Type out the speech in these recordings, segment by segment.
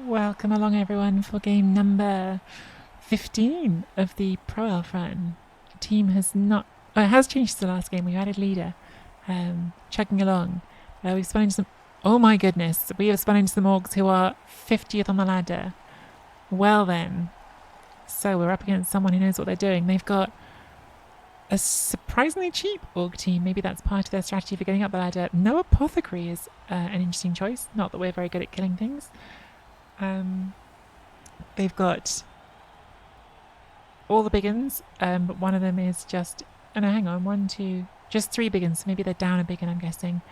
Welcome along everyone for game number 15 of the Pro Elf run. The team has not... Oh, it has changed since the last game. We've added leader. Chugging along. We've spun into some... Oh my goodness. We have spun into some orcs who are 50th on the ladder. Well then. So we're up against someone who knows what they're doing. They've got a surprisingly cheap orc team. Maybe that's part of their strategy for getting up the ladder. No apothecary is an interesting choice. Not that we're very good at killing things. They've got all the big uns, but one of them is just... Oh no, hang on. Just 3 big uns. So maybe they're down a big un, I'm guessing.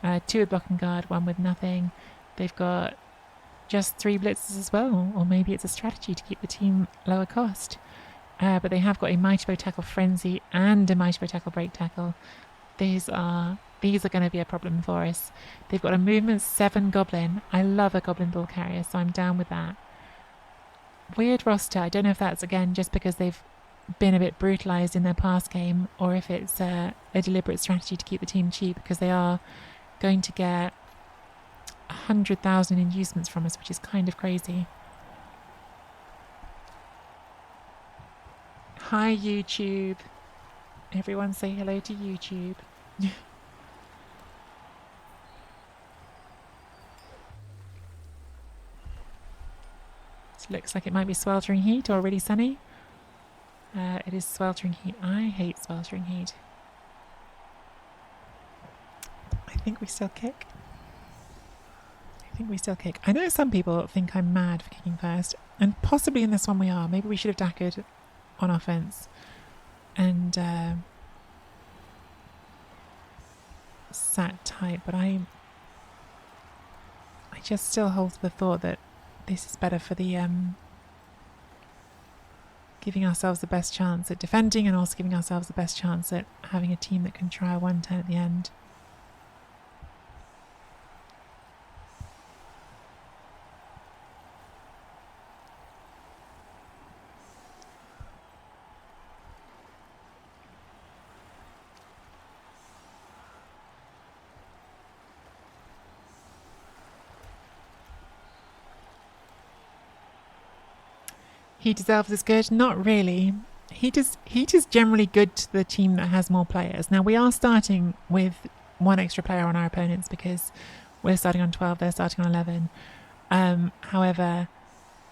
2 with blocking guard, 1 with nothing. They've got just 3 blitzes as well, or maybe it's a strategy to keep the team lower cost. But they have got a Mighty Blow Tackle Frenzy and a Mighty Blow Tackle Break Tackle. These are going to be a problem for us. They've got a movement 7 goblin. I love a goblin ball carrier, so I'm down with that. Weird roster. I don't know if that's, again, just because they've been a bit brutalised in their past game, or if it's a deliberate strategy to keep the team cheap, because they are going to get 100,000 inducements from us, which is kind of crazy. Hi, YouTube. Everyone say hello to YouTube. Looks like it might be sweltering heat or really sunny. It is sweltering heat. I hate sweltering heat. I think we still kick. I know some people think I'm mad for kicking first, and possibly in this one we are. Maybe we should have dackered on offense and sat tight, but I just still hold to the thought that this is better for the giving ourselves the best chance at defending, and also giving ourselves the best chance at having a team that can try one turn at the end. Heat as elves is good? Not really. Heat is generally good to the team that has more players. Now we are starting with 1 extra player on our opponents because we're starting on 12, they're starting on 11. However,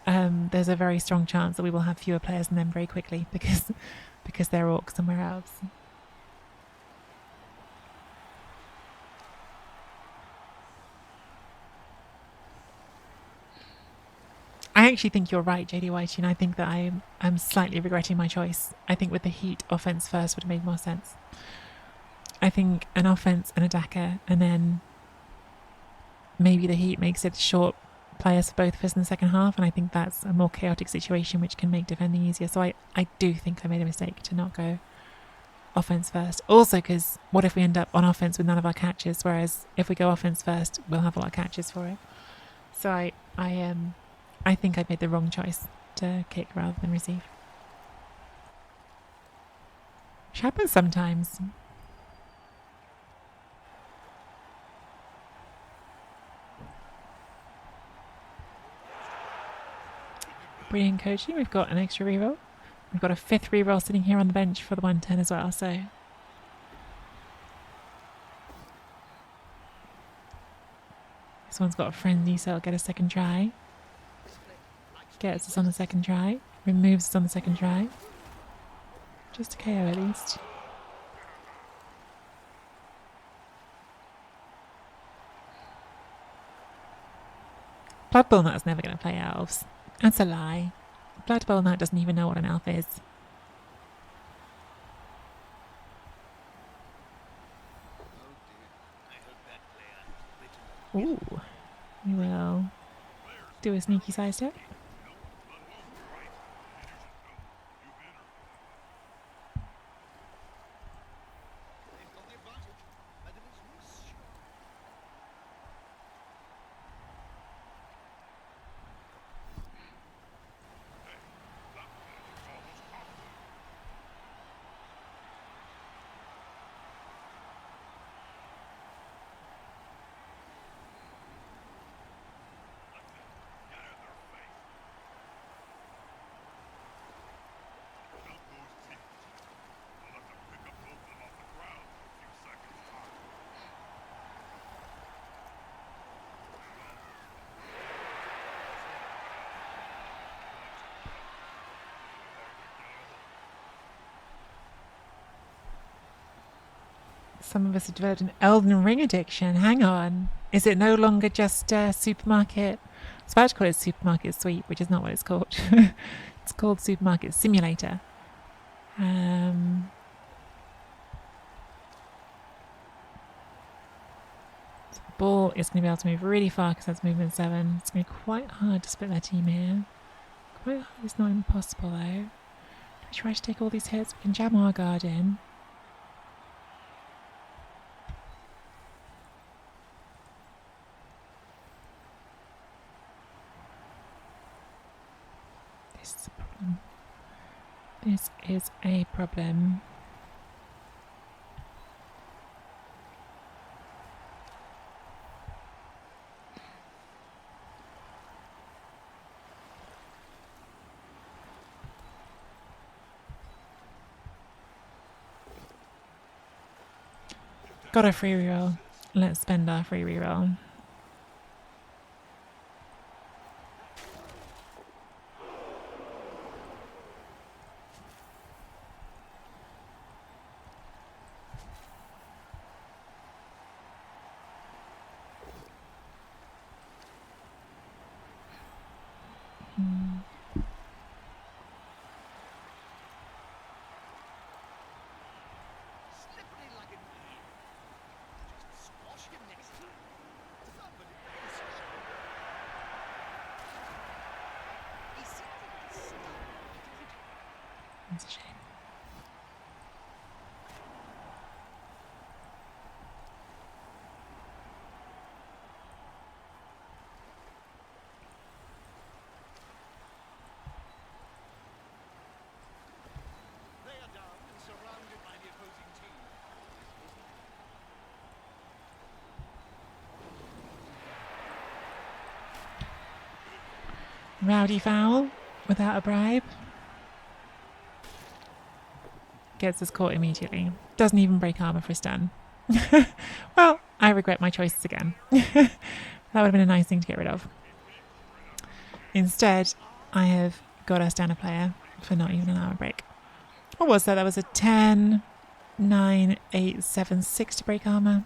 there's a very strong chance that we will have fewer players than them very quickly because they're orcs and we're elves. I actually think you're right, JD Whitey, and I think that I'm slightly regretting my choice. I think with the heat, offense first would have made more sense. I think an offense and a dacker, and then maybe the heat makes it short players for both of us in the second half, and I think that's a more chaotic situation which can make defending easier. So I do think I made a mistake to not go offense first. Also, because what if we end up on offense with none of our catches, whereas if we go offense first, we'll have a lot of catches for it. So I think I made the wrong choice to kick rather than receive. Which happens sometimes. Brilliant coaching. We've got an extra reroll. We've got a 5th reroll sitting here on the bench for the 1 turn as well, so... This one's got a frenzy, so it'll get a second try. Gets us on the second try. Removes us on the second try. Just a KO at least. Blood Bowl Nut's never going to play elves. That's a lie. Blood Bowl Nut doesn't even know what an elf is. Ooh. We will do a sneaky side step. Some of us have developed an Elden Ring addiction. Hang on. Is it no longer just Supermarket? I was about to call it Supermarket Sweep, which is not what it's called. It's called Supermarket Simulator. The ball is going to be able to move really far because that's movement 7. It's going to be quite hard to split their team here. Quite hard. It's not impossible though. We try to take all these hits. We can jam our guard in. This is a problem. This is a problem. Got a free reroll. Let's spend our free reroll. That's a shame. They are down and surrounded by the opposing team. Rowdy foul without a bribe. Gets us caught immediately. Doesn't even break armor for a stun. Well, I regret my choices again. That would have been a nice thing to get rid of. Instead, I have got us down a player for not even an armor break. What was that? That was a 10, 9, 8, 7, 6 to break armor.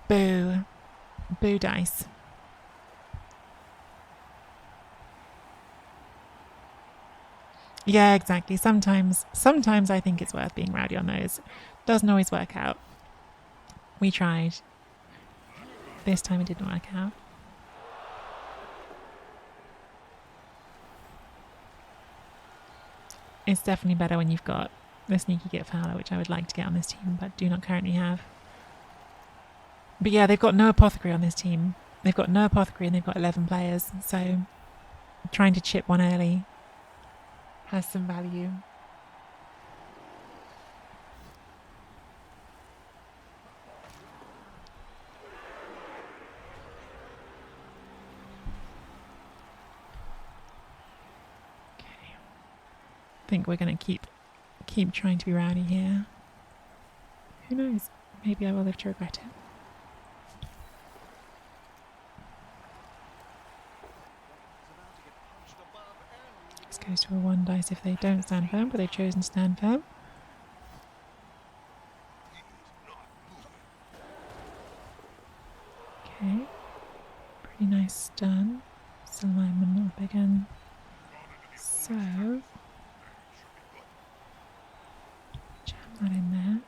Boo. Boo dice. Yeah, exactly. Sometimes I think it's worth being rowdy on those. Doesn't always work out. We tried. This time it didn't work out. It's definitely better when you've got the sneaky git fowler, which I would like to get on this team, but do not currently have. But yeah, they've got no apothecary on this team. They've got no apothecary and they've got 11 players, so trying to chip one early has some value. Okay. I think we're going to keep trying to be rowdy here. Who knows? Maybe I will live to regret it. This goes to a 1 dice if they don't stand firm, but they've chosen to stand firm. Okay. Pretty nice stun. Still alignment up again. So jam that in there.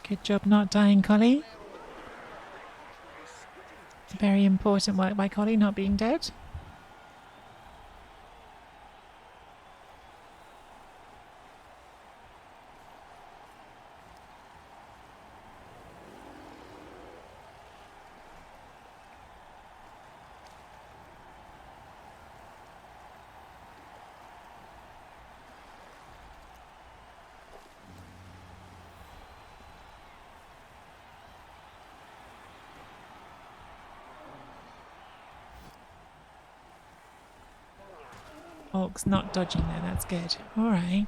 Good job not dying, Collie. Very important work by Collie not being dead. Orcs not dodging there, that's good. Alright.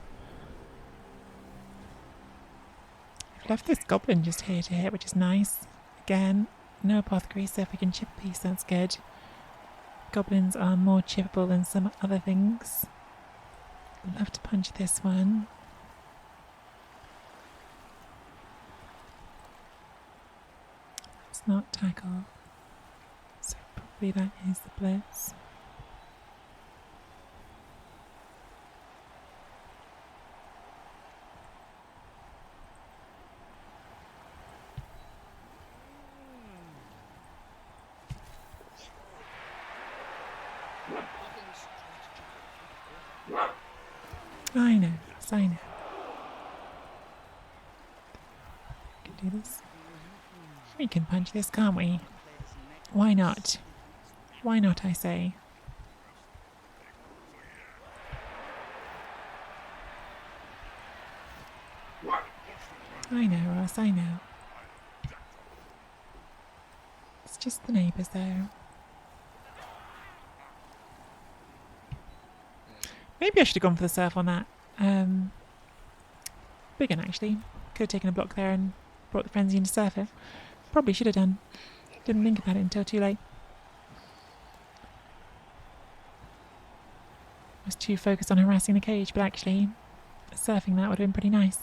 I've left this goblin just here to hit, which is nice. Again, no apothecary, so if we can chip a piece, that's good. Goblins are more chippable than some other things. I'd love to punch this one. It's not tackle. So probably that is the blitz. I know, yes, I know. We can do this. We can punch this, can't we? Why not? Why not, I say? I know, Ross, I know. It's just the neighbours, though. Maybe I should have gone for the surf on that. Big one, actually. Could have taken a block there and brought the frenzy in to surf it. Probably should have done. Didn't think about it until too late. Was too focused on harassing the cage, but actually, surfing that would have been pretty nice.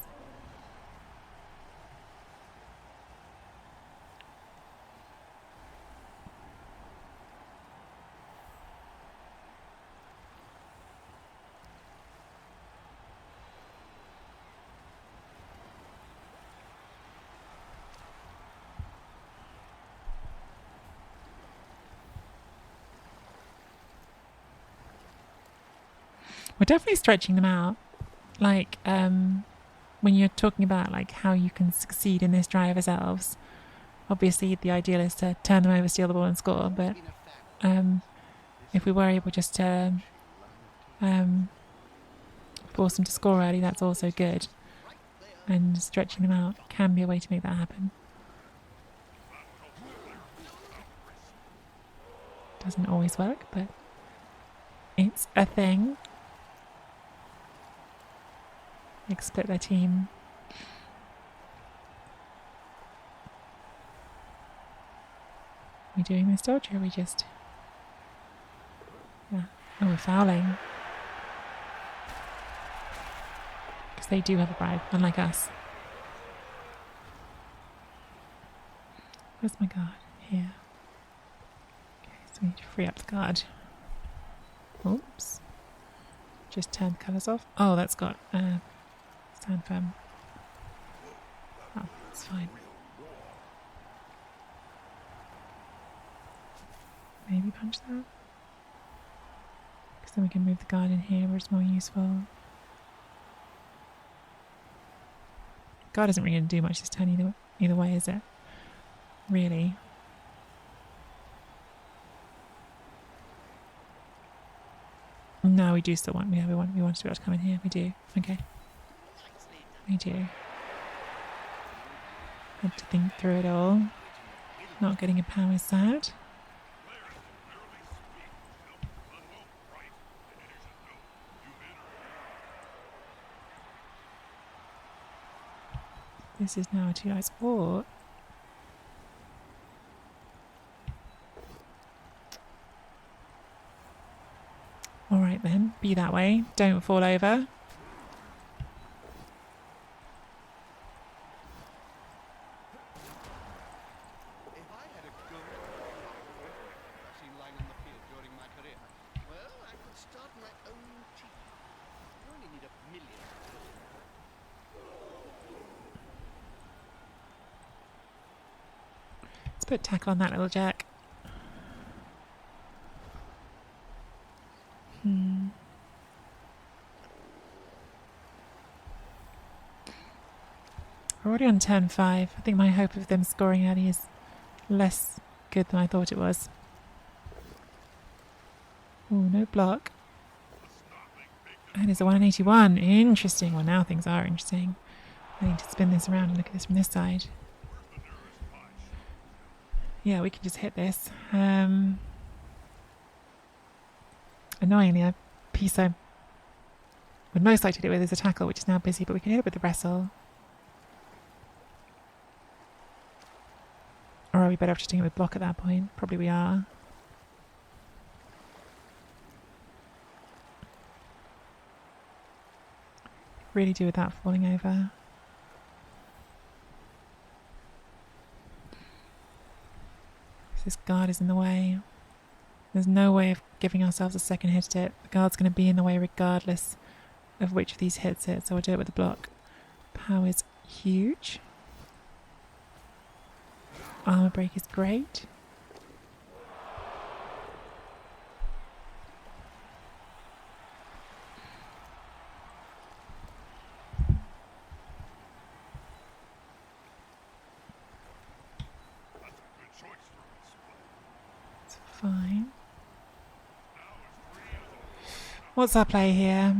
We're definitely stretching them out. Like, when you're talking about like how you can succeed in this drive as elves, obviously the ideal is to turn them over, steal the ball and score, but if we were able just to force them to score early, that's also good. And stretching them out can be a way to make that happen. Doesn't always work, but it's a thing. Like split their team. Are we doing this dodge or are we just... Yeah. Oh, we're fouling. Because they do have a bribe, unlike us. Where's my guard? Here. Okay, so we need to free up the guard. Oops. Just turn the colours off. Oh, that's got... stand firm. Oh, that's fine. Maybe punch that? Because then we can move the guard in here where it's more useful. Guard isn't really going to do much this turn either way, is it? Really? No, we do still want... Yeah, we want to be able to come in here. We do. Okay. We do. Had to think through it all. Not getting a power is sad. This is now a 2 lights. Or alright then, be that way. Don't fall over. Let's put tackle on that little jerk. We're already on turn 5. I think my hope of them scoring early is less good than I thought it was. Oh, no block. And it's a 181. Interesting. Well, now things are interesting. I need to spin this around and look at this from this side. Yeah, we can just hit this. Annoyingly, I piece I would most like to hit it with is a tackle, which is now busy, but we can hit it with the wrestle. Or are we better off just doing it with block at that point? Probably we are. Really do without falling over. This guard is in the way. There's no way of giving ourselves a second hit at it. The guard's going to be in the way regardless of which of these hits it, so we'll do it with the block. Power is huge. Armor break is great. It's fine. What's our play here?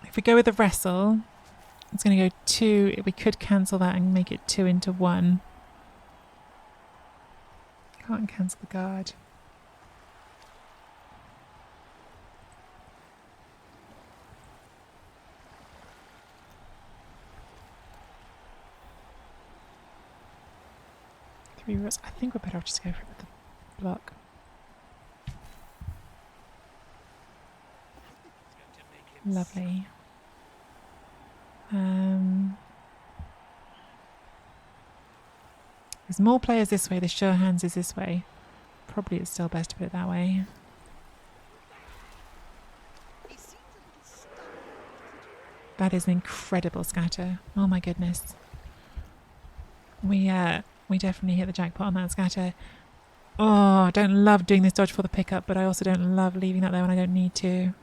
If we go with the wrestle, it's going to go 2. We could cancel that and make it 2 into 1. Can't cancel the guard. Three rows. I think we're better off just go for it with the block. Lovely. There's more players this way. The sure hands is this way. Probably it's still best to put it that way. That is an incredible scatter. Oh my goodness. We definitely hit the jackpot on that scatter. Oh, I don't love doing this dodge for the pickup, but I also don't love leaving that there when I don't need to.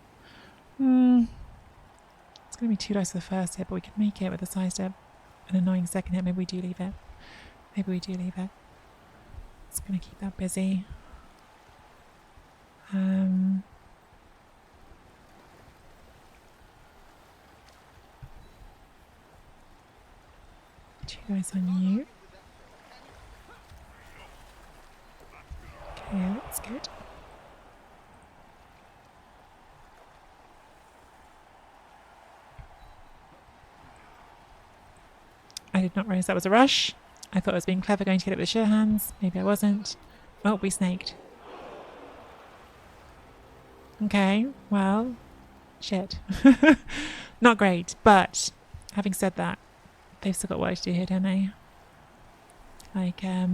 It's going to be 2 dice for the first hit, but we can make it with a side step. An annoying second hit. Maybe we do leave it. Maybe we do leave it. It's going to keep that busy. 2 dice on you. Okay, that's good. I did not realise that was a rush. I thought I was being clever going to get it with sure hands. Maybe I wasn't. Oh, we snaked. Okay, well, shit. Not great, but having said that, they've still got work to do here, don't they? Like, at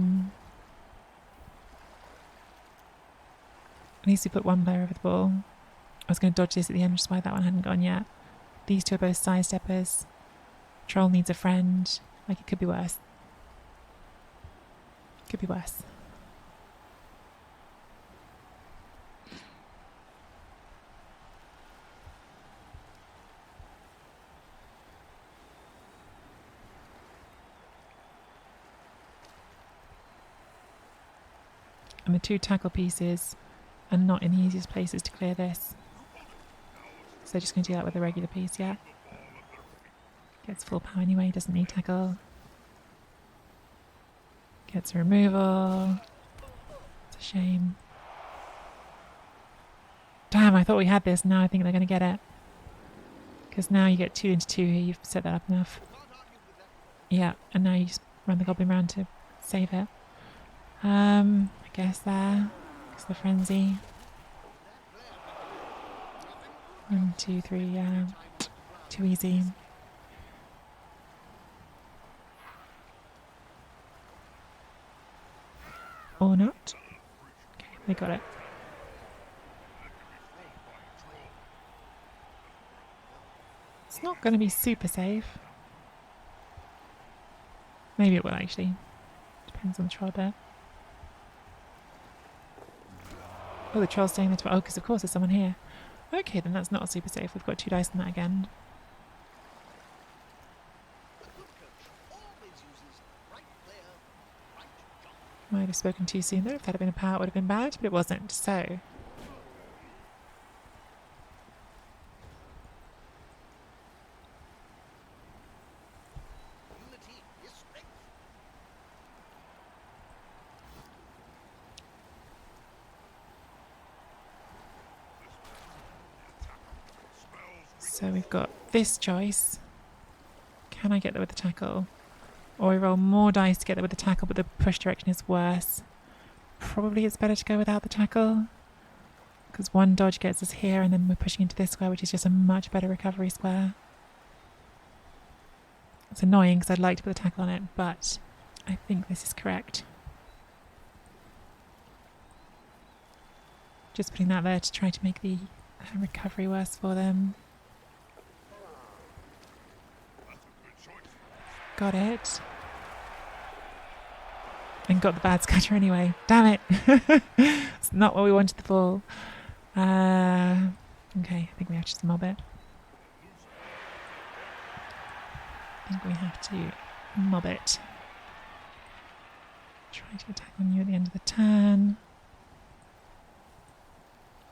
least we put one player over the ball. I was going to dodge this at the end, which is why that one hadn't gone yet. These two are both side steppers. Troll needs a friend. Like, it could be worse. Could be worse. And the 2 tackle pieces are not in the easiest places to clear this. So just going to do that with a regular piece, yeah. Gets full power anyway, doesn't need tackle. Gets a removal. It's a shame. Damn, I thought we had this. Now I think they're going to get it. Because now you get 2 into 2 here. You've set that up enough. Yeah, and now you just run the goblin round to save it. I guess there. It's the frenzy. 1, 2, 3, yeah. Too easy. Or not. Okay, they got it. It's not going to be super safe. Maybe it will actually. Depends on the troll bit. Oh, the troll's staying there to... Oh, because of course there's someone here. Okay, then that's not super safe. We've got 2 dice on that again. Might have spoken too soon there. If that had been a power, it would have been bad, but it wasn't. So... So we've got this choice. Can I get there with the tackle? Or we roll more dice to get there with the tackle, but the push direction is worse. Probably it's better to go without the tackle, because one dodge gets us here and then we're pushing into this square, which is just a much better recovery square. It's annoying because I'd like to put the tackle on it, but I think this is correct. Just putting that there to try to make the recovery worse for them. Got it. And got the bad scatter anyway. Damn it! It's not what we wanted the fall. Okay, I think we have to just mob it. I think we have to mob it. Try to attack on you at the end of the turn.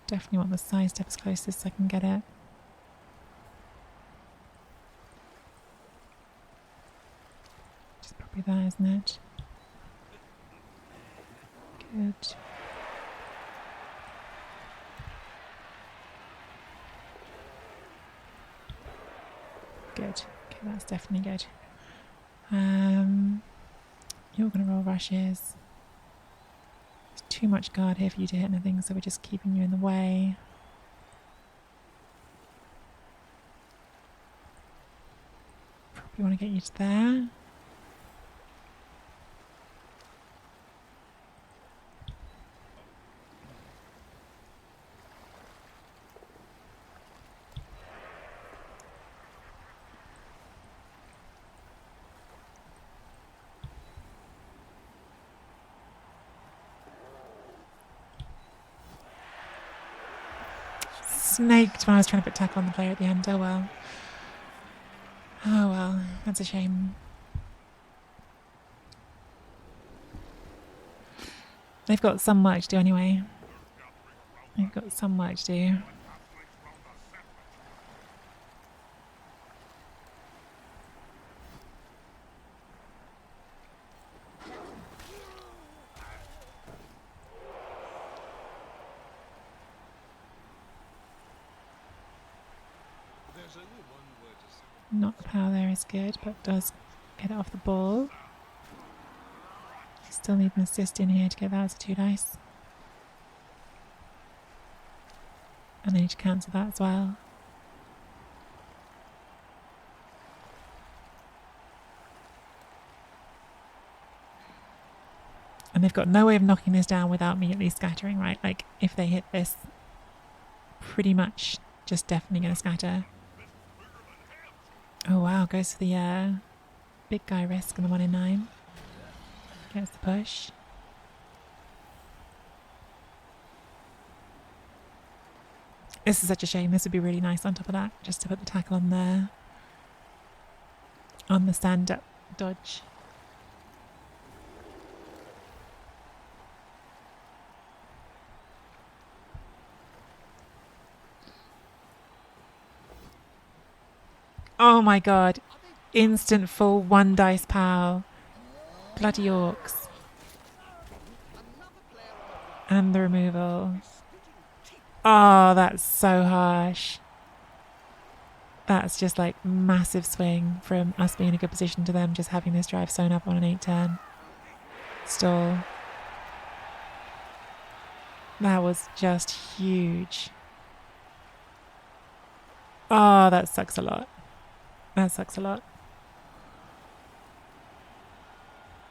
Definitely want the side step as close as I can get it. Just probably there, isn't it? Good. Good. Okay, that's definitely good. You're going to roll rushes. There's too much guard here for you to hit anything, so we're just keeping you in the way. Probably want to get you to there. Snaked when I was trying to put tackle on the player at the end. Oh well. Oh well, that's a shame. They've got some work to do anyway. They've got some work to do. Not the power there is good, but does get it off the ball. Still need an assist in here to get that as a 2 dice. And I need to cancel that as well. And they've got no way of knocking this down without me at least scattering, right? Like, if they hit this, pretty much just definitely going to scatter. Oh wow, goes for the big guy risk on the 1 in 9. Gets the push. This is such a shame. This would be really nice on top of that, just to put the tackle on there. On the stand-up dodge. Oh my god. Instant full 1 dice pow. Bloody orcs. And the removal. Oh, that's so harsh. That's just like massive swing from us being in a good position to them just having this drive sewn up on an 8 turn. Stall. That was just huge. Oh, that sucks a lot. That sucks a lot.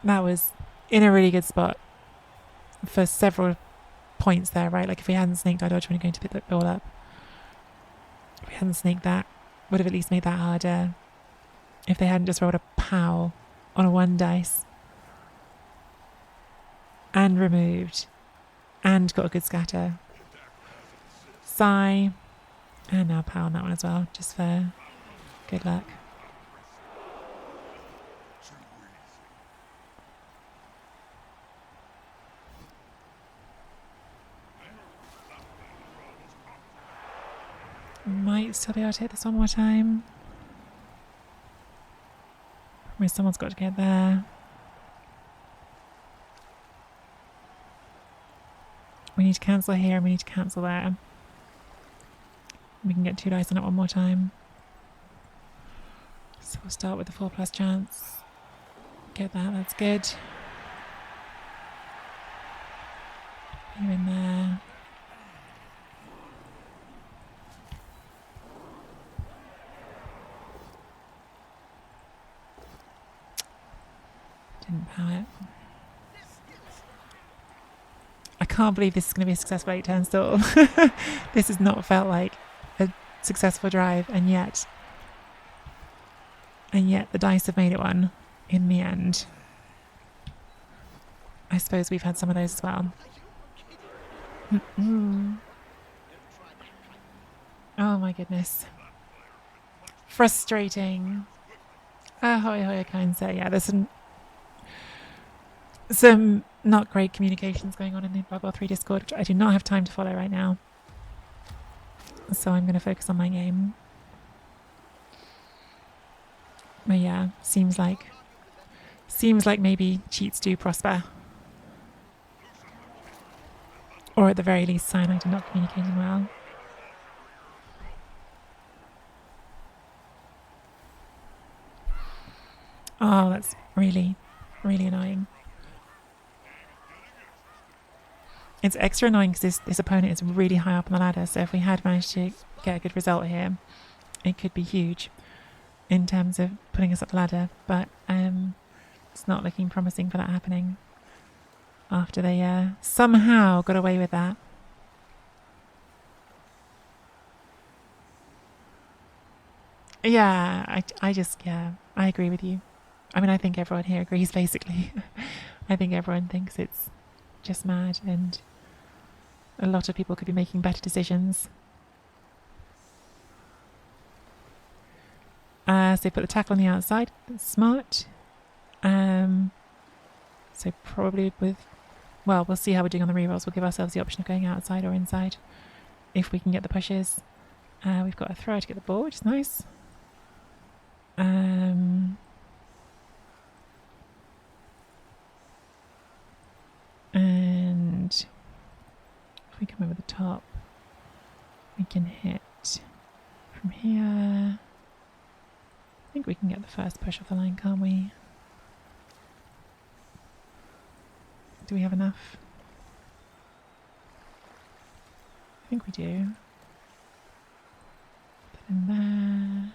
That was in a really good spot for several points there, right? Like if we hadn't snaked our dodge when we're going to pick the ball up. If we hadn't snaked that, would have at least made that harder. If they hadn't just rolled a pow on a 1 dice. And removed. And got a good scatter. Sigh. And now pow on that one as well, just for good luck. Might still be able to hit this one more time. Someone's got to get there. We need to cancel here and we need to cancel there. We can get 2 dice on it one more time. So we'll start with the 4+ chance. Get that, that's good. You in there. Didn't power it. I can't believe this is going to be a successful 8-turn stall. This has not felt like a successful drive, and yet the dice have made it one in the end. I suppose we've had some of those as well. Oh my goodness. Frustrating. Ahoy, hoy, kind say. Yeah, there's some not great communications going on in the Blood Bowl 3 Discord, which I do not have time to follow right now. So I'm going to focus on my game. But yeah, seems like maybe cheats do prosper. Or at the very least, cyanide are not communicating well. Oh, that's really, really annoying. It's extra annoying because this opponent is really high up on the ladder, so if we had managed to get a good result here, it could be huge in terms of putting us up the ladder, but it's not looking promising for that happening after they somehow got away with that. Yeah, I agree with you. I mean, I think everyone here agrees, basically. I think everyone thinks it's just mad, and a lot of people could be making better decisions. So put the tackle on the outside. That's smart. So probably well, we'll see how we're doing on the rerolls. We'll give ourselves the option of going outside or inside if we can get the pushes. We've got a thrower to get the ball, which is nice. And if we come over the top, we can hit from here. I think we can get the first push off the line, can't we? Do we have enough? I think we do. Put that in there.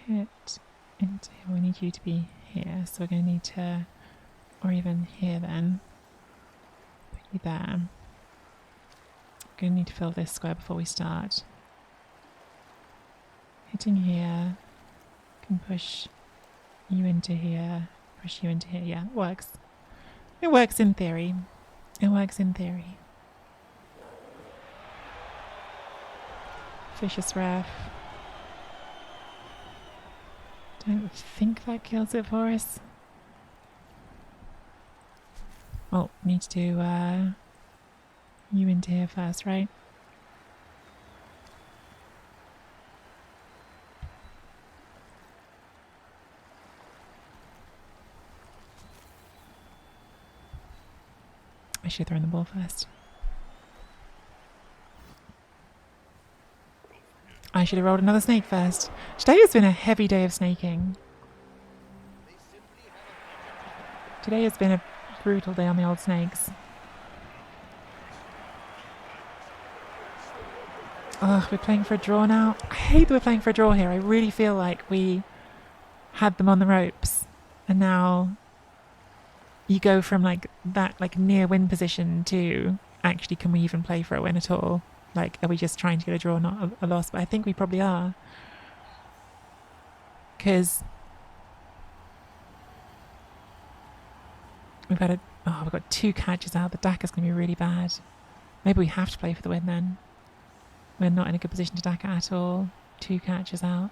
Hit into here. We need you to be here, so we're going to need to, or even here then. Put you there. Going to need to fill this square before we start. Hitting here, can push you into here, push you into here. Yeah, it works. It works in theory. It works in theory. Vicious Ref. Don't think that kills it for us. Oh, need to do you into here first, right? I should have thrown the ball first. I should have rolled another snake first. Today has been a heavy day of snaking. Today has been a brutal day on the old snakes. Ugh, we're playing for a draw now. I hate that we're playing for a draw here. I really feel like we had them on the ropes, and now you go from like that near win position to actually, can we even play for a win at all? Like, are we just trying to get a draw, not a loss? But I think we probably are, because we've got 2 catches out. The DACA's going to be really bad. Maybe we have to play for the win then. We're not in a good position to DACA at all. 2 catches out.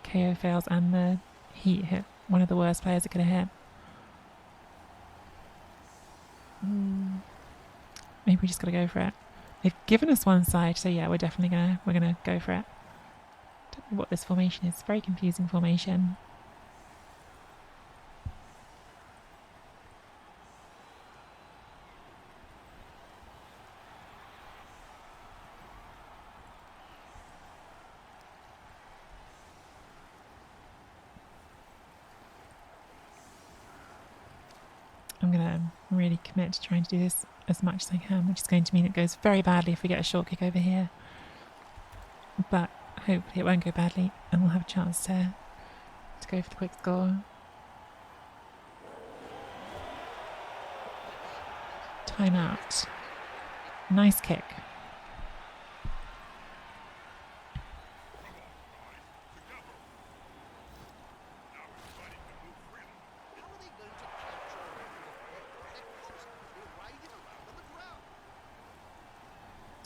KO fails and the heat hit one of the worst players it could have hit. Maybe we just got to go for it. They've given us one side, so yeah, we're definitely gonna go for it. Don't know what this formation is. It's a very confusing formation. I'm going to really commit to trying to do this as much as I can, which is going to mean it goes very badly if we get a short kick over here. But hopefully it won't go badly and we'll have a chance to go for the quick score. Time out. Nice kick.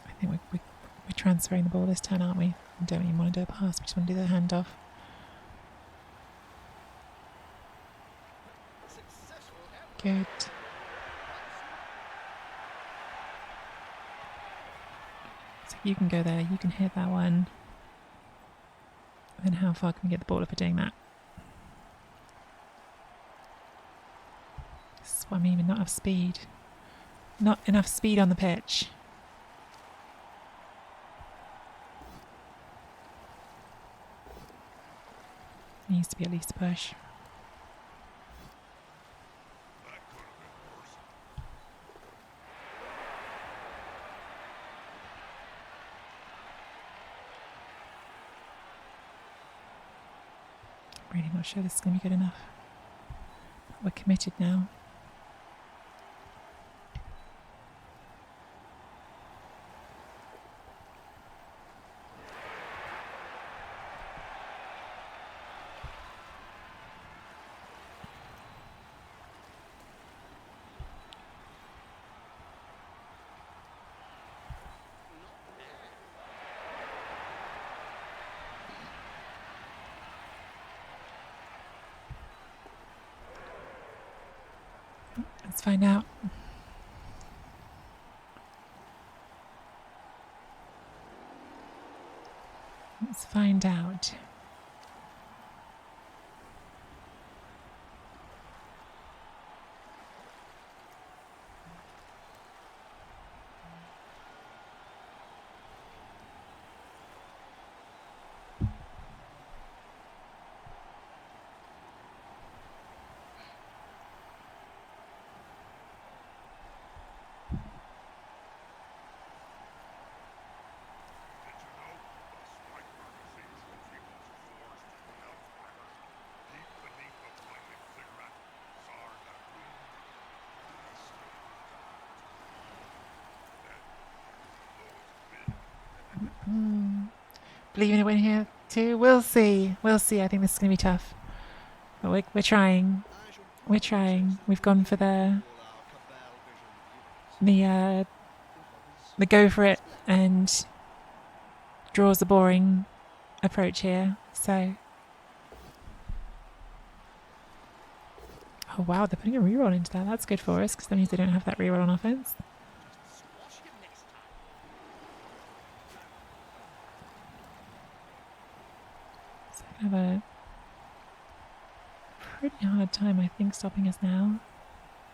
I think we're transferring the ball this turn, aren't we? We don't even want to do a pass, we just want to do the handoff. Good. So you can go there, you can hit that one. And then how far can we get the ball if we're doing that? This is what I mean with not enough speed. Not enough speed on the pitch. Needs to be at least a push. Really not sure this is going to be good enough. We're committed now. Let's find out. Let's find out. Believe in a win here too. We'll see. We'll see. I think this is going to be tough. But we're trying. We're trying. We've gone for the go for it and draws the boring approach here. So, oh wow, they're putting a reroll into that. That's good for us because that means they don't have that reroll on offense. So I have a pretty hard time, I think, stopping us now.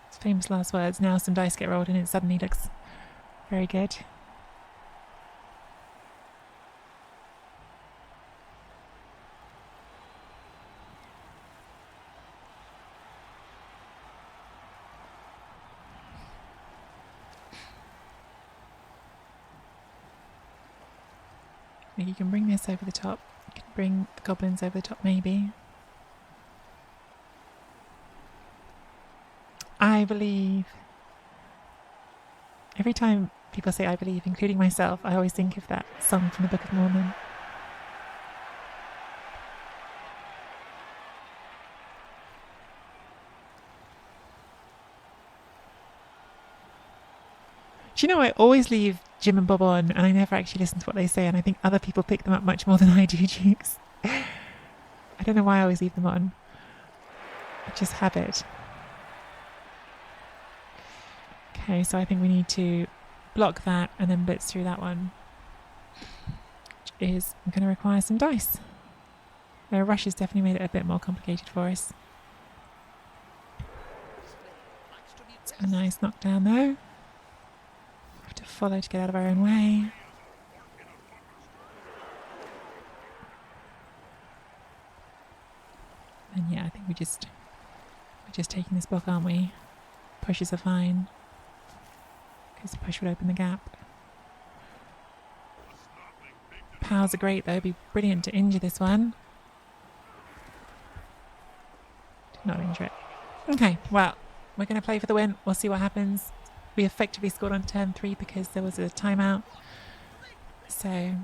It's famous last words. Now some dice get rolled and it suddenly looks very good. You can bring this over the top. You can bring the goblins over the top, maybe. I believe. Every time people say I believe, including myself, I always think of that song from the Book of Mormon. Do you know, I always leave Jim and Bob on and I never actually listen to what they say, and I think other people pick them up much more than I do, Jukes. I don't know why I always leave them on. Just habit. Okay, so I think we need to block that and then blitz through that one, which is going to require some dice. Their rush has definitely made it a bit more complicated for us. It's a nice knockdown though. Have to follow to get out of our own way. And yeah, I think we're just taking this block, aren't we? Pushes are fine. Because the push would open the gap. Powers are great though. It'd be brilliant to injure this one. Did not injure it. Okay, well, we're going to play for the win. We'll see what happens. We effectively scored on turn 3 because there was a timeout. So,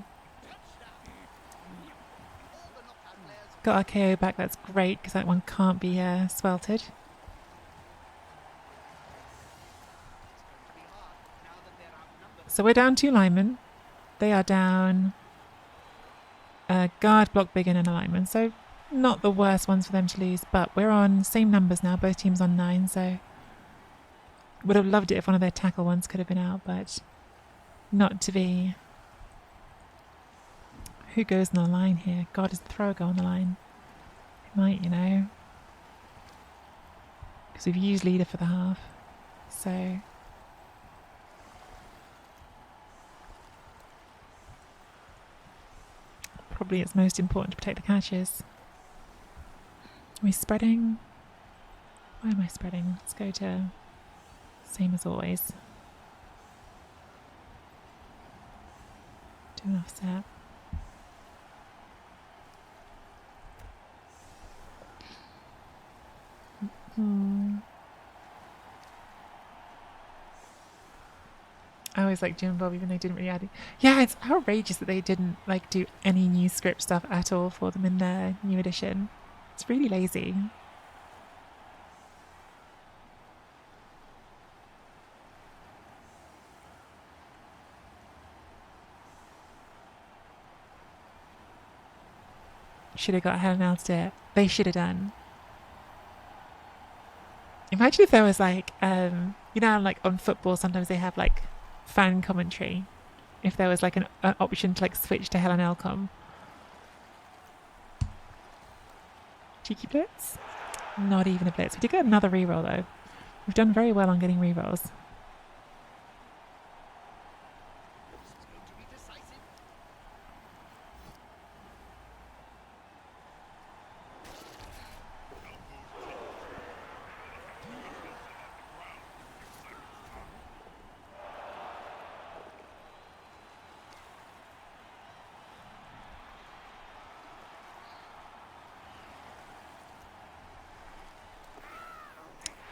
got our KO back. That's great because that one can't be sweltered. So we're down 2 linemen. They are down a guard, block, biggin and a lineman. So not the worst ones for them to lose, but we're on same numbers now. Both teams on 9, so would have loved it if one of their tackle ones could have been out, but not to be. Who goes on the line here? God, does the thrower go on the line? It might, you know. Because we've used leader for the half. So probably it's most important to protect the catches. Are we spreading? Why am I spreading? Let's go to same as always. Do an offset. I always like Jim and Bob, even though they didn't really add it. Yeah, it's outrageous that they didn't like do any new script stuff at all for them in their new edition. It's really lazy. Should have got Helen L to do it. They should have done. Imagine if there was like, you know, like on football, sometimes they have like fan commentary. If there was like an option to like switch to Helen Elcom. Cheeky blitz? Not even a blitz. We did get another reroll though. We've done very well on getting rerolls.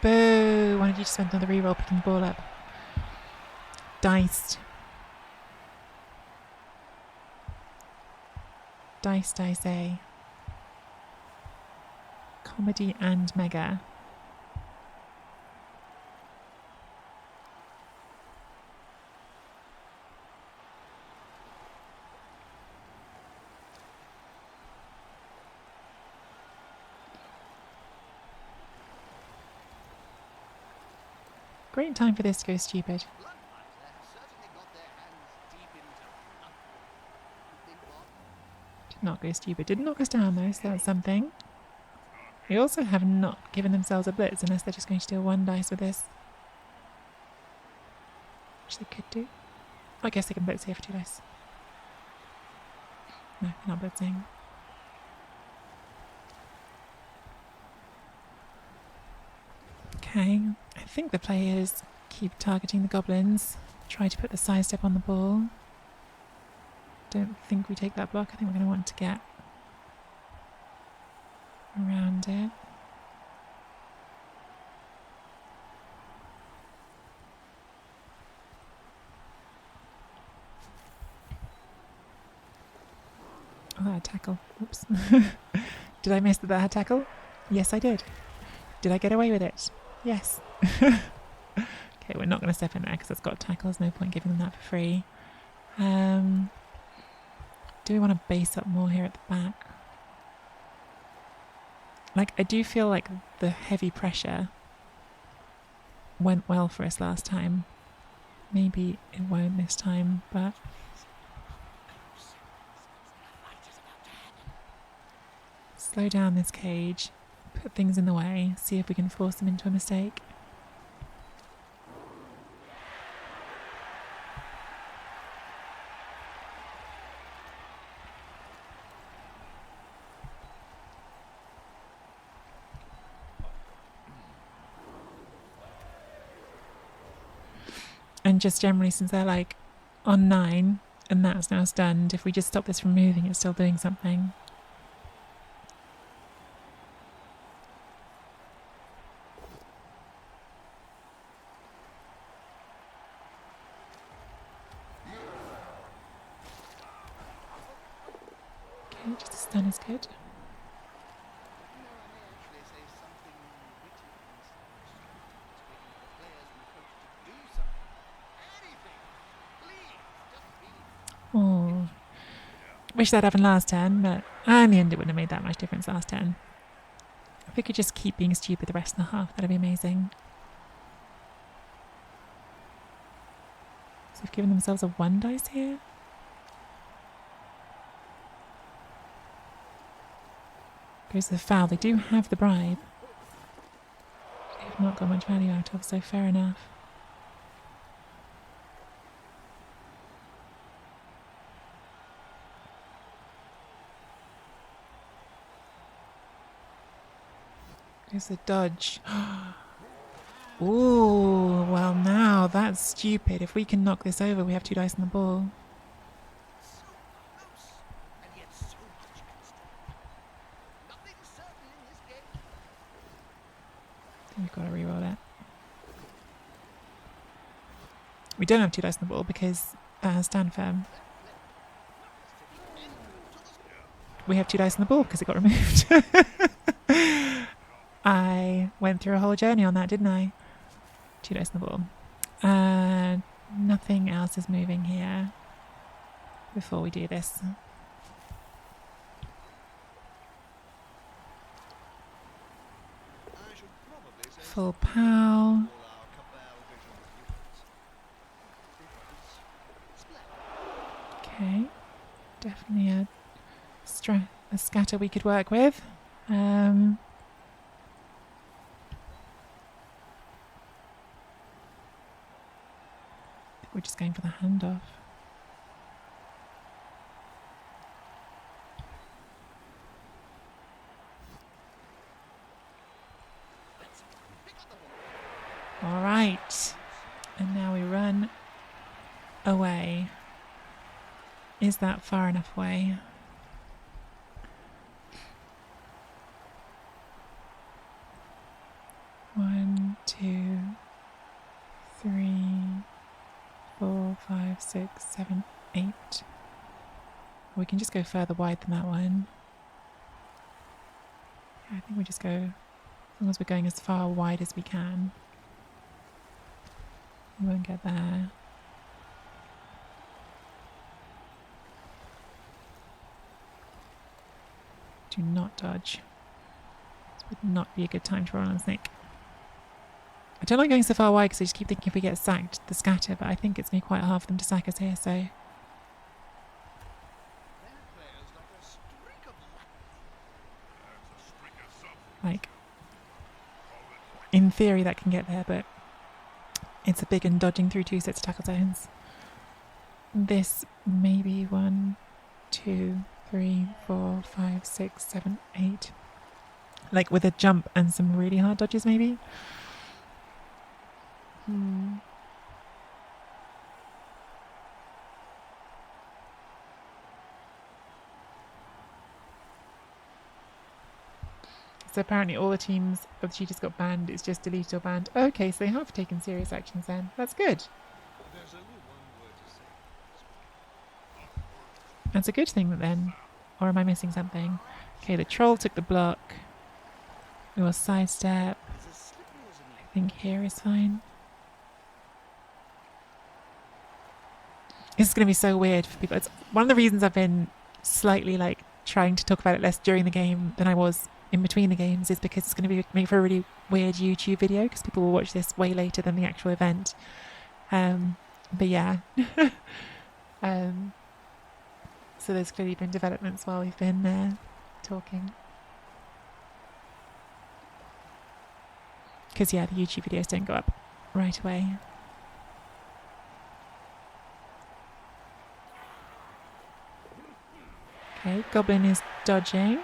Boo! Why did you just spend another reroll picking the ball up? Diced. Dice, dice, A. Comedy and mega. Great time for this to go stupid. Did not go stupid. Did knock us down though, so that's something. They also have not given themselves a blitz unless they're just going to deal 1 dice with this. Which they could do. I guess they can blitz here for 2 dice. No, they're not blitzing. Okay, I think the players keep targeting the goblins. Try to put the side step on the ball. Don't think we take that block. I think we're going to want to get around it. Oh, that had tackle. Oops. Did I miss that had tackle? Yes, I did. Did I get away with it? Yes. Okay, we're not going to step in there because it's got tackle. There's no point giving them that for free. Do we want to base up more here at the back? Like, I do feel like the heavy pressure went well for us last time. Maybe it won't this time, but... slow down this cage. Put things in the way. See if we can force them into a mistake. And just generally, since they're like on 9 and that's now stunned, if we just stop this from moving, it's still doing something. Okay, just a stun is good. Oh, wish that happened last turn, but in the end it wouldn't have made that much difference last turn. If we could just keep being stupid the rest of the half, that'd be amazing. So they've given themselves a 1 dice here. Goes to the foul. They do have the bribe. They've not got much value out of, so fair enough. There's a dodge. Ooh, well now that's stupid. If we can knock this over, we have 2 dice on the ball. We've got to reroll it. We don't have 2 dice on the ball because that has stand firm. We have 2 dice on the ball because it got removed. I went through a whole journey on that, didn't I? 2 dice on the ball. Nothing else is moving here before we do this. Full pow. Okay, definitely a scatter we could work with. We're just going for the handoff. All right, and now we run away. Is that far enough away? One, 2, 3, 4, 5, 6, 7, 8. We can just go further wide than that one. Yeah, I think we just go, as long as we're going as far wide as we can. We won't get there. Do not dodge. This would not be a good time to roll on a snake. I don't like going so far wide because I just keep thinking if we get sacked, the scatter, but I think it's going to be quite hard for them to sack us here, so... Like, in theory that can get there, but it's a big and dodging through 2 sets of tackle zones. This maybe 1, 2, 3, 4, 5, 6, 7, 8. Like with a jump and some really hard dodges maybe. So apparently all the teams of the cheaters got banned. It's just deleted or banned. Okay, so they have taken serious actions then. That's good. That's a good thing then. Or am I missing something? Okay, the troll took the block. We will sidestep. I think here is fine. This is going to be so weird for people. It's one of the reasons I've been slightly like trying to talk about it less during the game than I was in between the games is because it's going to make for a really weird YouTube video because people will watch this way later than the actual event. But yeah. So there's clearly been developments while we've been talking. Because yeah, the YouTube videos don't go up right away. Okay, Goblin is dodging.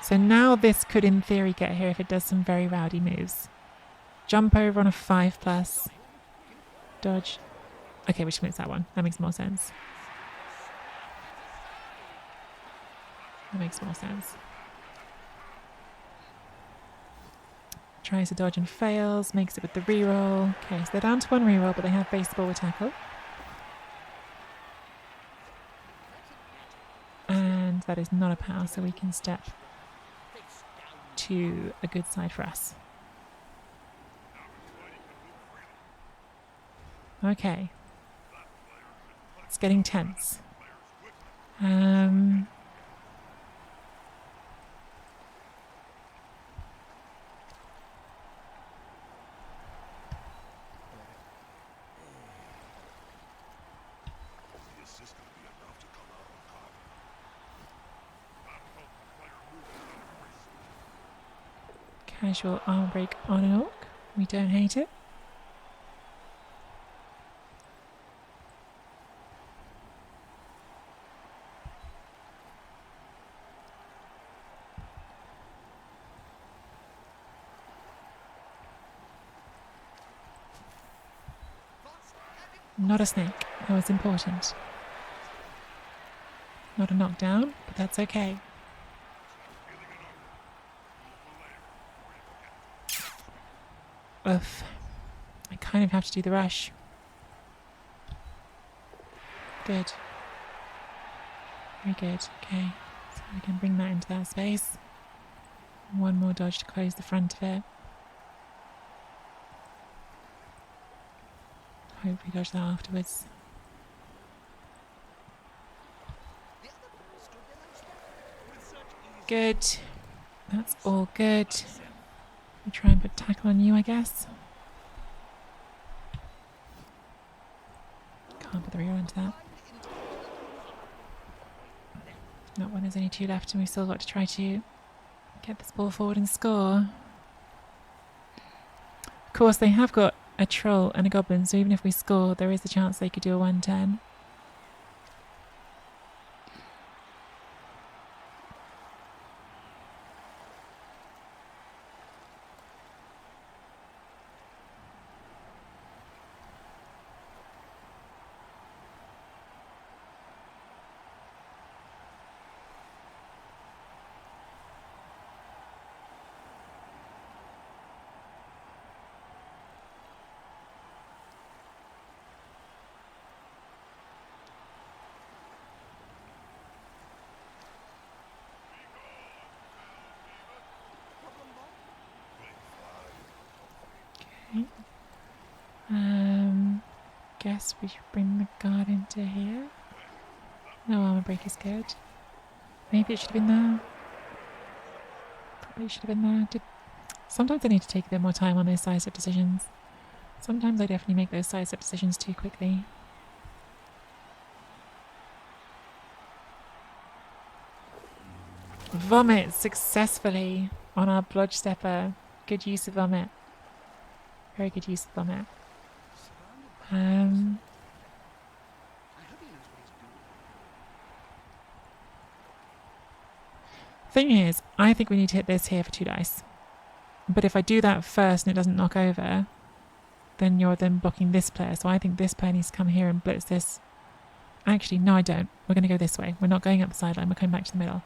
So now this could in theory get here if it does some very rowdy moves. Jump over on a 5+. Dodge. Okay, which makes that one. That makes more sense. That makes more sense. Tries to dodge and fails. Makes it with the reroll. Okay, so they're down to 1 reroll, but they have baseball with tackle. And that is not a power, so we can step to a good side for us. Okay. It's getting tense. Casual armor break on an orc. We don't hate it. Not a snake. That was important. Not a knockdown, but that's okay. Oof. I kind of have to do the rush. Good. Very good. Okay. So we can bring that into that space. One more dodge to close the front of it. Hopefully dodge that afterwards. Good. That's all good. We try and put tackle on you, I guess. Can't put the rear into that. Not when there's only 2 left and we've still got to try to get this ball forward and score. Of course, they have got a troll and a goblin, so even if we score, there is a chance they could do a 1-10. Okay. Guess we should bring the guard into here. No armor break is good. Maybe it should have been there. Probably should have been there. Sometimes I need to take a bit more time on those size-up decisions. Sometimes I definitely make those size-up decisions too quickly. Vomit successfully on our blodge stepper. Good use of vomit. Very good use of vomit. Thing is, I think we need to hit this here for 2 dice. But if I do that first and it doesn't knock over, then you're then blocking this player. So I think this player needs to come here and blitz this. Actually, no, I don't. We're going to go this way. We're not going up the sideline. We're coming back to the middle.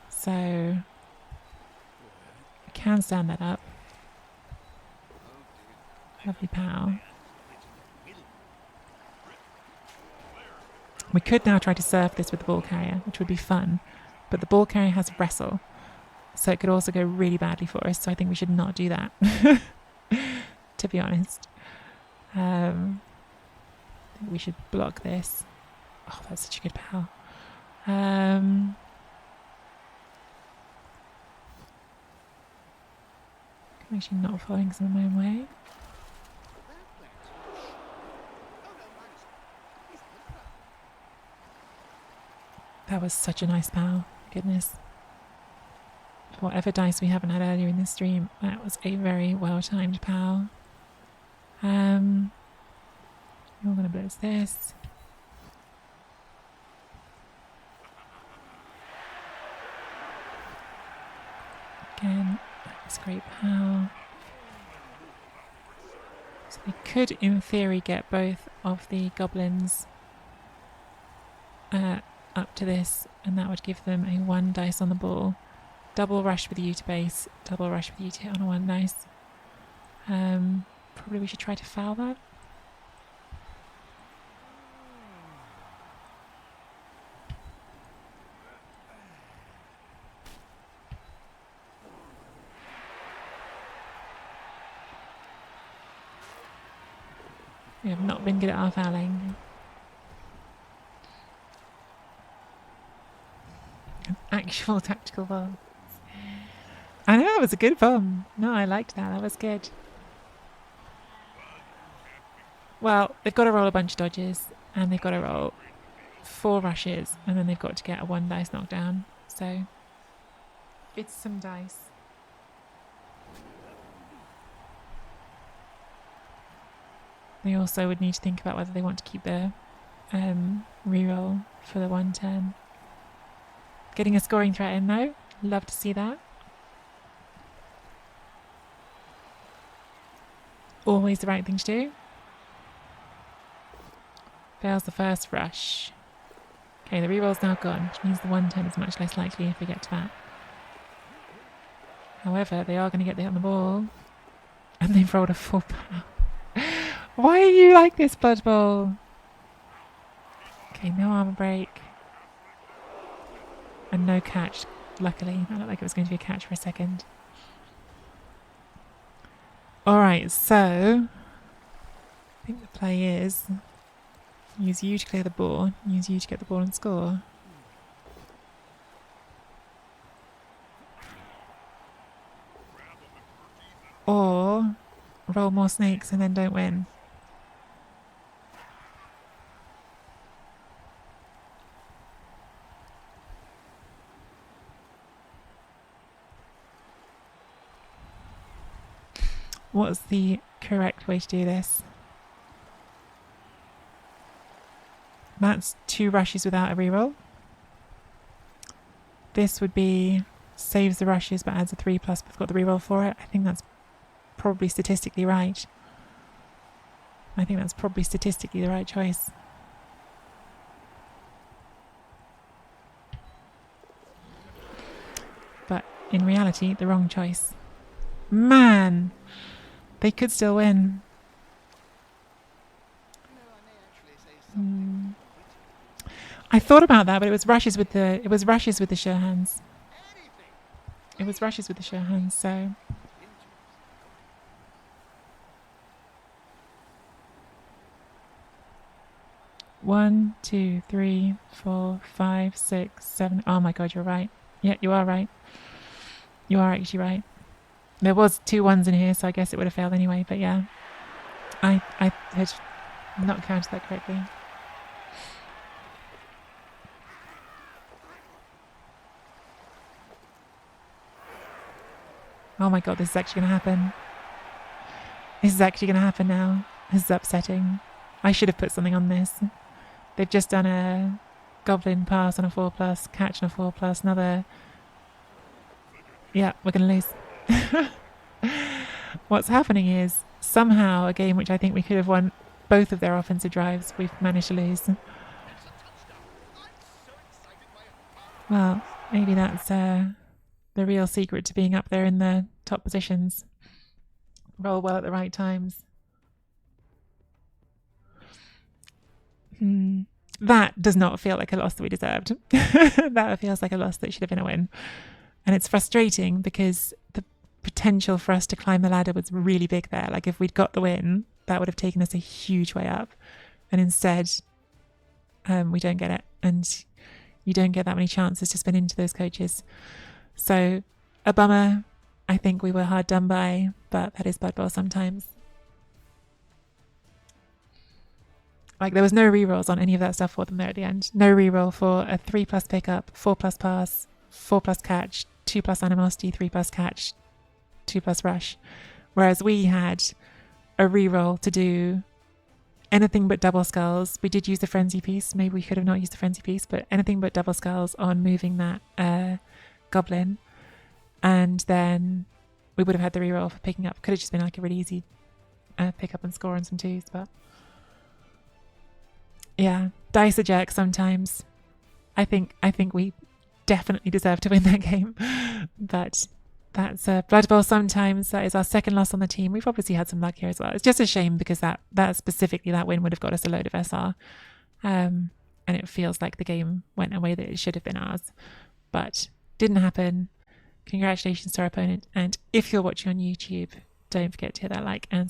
So I can stand that up. Lovely pow. We could now try to surf this with the ball carrier, which would be fun. But the ball carrier has wrestle. So it could also go really badly for us. So I think we should not do that. To be honest. I think we should block this. Oh, that's such a good pow. I'm actually not following some of my own way. That was such a nice pow. Goodness. Whatever dice we haven't had earlier in the stream, that was a very well-timed pow. You're going to blitz this. Again, that was a great pow. So They could, in theory, get both of the goblins up to this, and that would give them a 1 dice on the ball. Double rush with you to base, double rush with you to hit on a 1 dice. Probably we should try to foul that. We have not been good at our fouling. An actual tactical bomb. I know, that was a good bomb. No, I liked that. That was good. Well, they've got to roll a bunch of dodges, and they've got to roll 4 rushes, and then they've got to get a 1 dice knockdown. So, it's some dice. They also would need to think about whether they want to keep the reroll for the 1 turn. Getting a scoring threat in though. Love to see that. Always the right thing to do. Fails the first rush. Okay, the reroll's now gone, which means the 1 turn is much less likely if we get to that. However, they are going to get the hit on the ball. And they've rolled a 4 power. Why are you like this, Blood Bowl? Okay, no armor break. And no catch, luckily. I looked like it was going to be a catch for a second. Alright, so I think the play is use you to clear the ball, use you to get the ball and score. Or roll more snakes and then don't win. What's the correct way to do this? That's 2 rushes without a reroll. This would be saves the rushes but adds a 3+, but we've got the reroll for it. I think that's probably statistically right. I think that's probably statistically the right choice. But in reality, the wrong choice. Man! They could still win. I thought about that, but it was rushes with the sure hands. It was rushes with the sure hands, so 1, 2, 3, 4, 5, 6, 7. Oh my god, you're right. Yeah, you are right. You are actually right. There was 2 1s in here, so I guess it would have failed anyway, but yeah. I had not counted that correctly. Oh my god, this is actually going to happen. This is actually going to happen now. This is upsetting. I should have put something on this. They've just done a goblin pass on a 4+, catch on a 4+, another... Yeah, we're going to lose. What's happening is, somehow, a game which I think we could have won both of their offensive drives, we've managed to lose. Well, maybe that's the real secret to being up there in the top positions. Roll well at the right times. That does not feel like a loss that we deserved. That feels like a loss that should have been a win. And it's frustrating because the potential for us to climb the ladder was really big there. Like if we'd got the win, that would have taken us a huge way up. And instead, we don't get it. And you don't get that many chances to spin into those coaches. So a bummer. I think we were hard done by, but that is Blood Bowl sometimes. Like there was no rerolls on any of that stuff for them there at the end. No reroll for a 3+ pickup, 4+ pass, 4+ catch, 2+ animosity, 3+ catch, 2+ rush. Whereas we had a reroll to do anything but double skulls. We did use the frenzy piece. Maybe we could have not used the frenzy piece, but anything but double skulls on moving that goblin. And then we would have had the reroll for picking up. Could have just been like a really easy pick up and score on some twos. But yeah, dice are jerks sometimes. I think we definitely deserve to win that game, but that's Blood Bowl. Sometimes that is our second loss on the team. We've obviously had some luck here as well. It's just a shame because that specifically that win would have got us a load of SR, and it feels like the game went a way that it should have been ours, but didn't happen. Congratulations to our opponent, and if you're watching on YouTube, don't forget to hit that like and subscribe.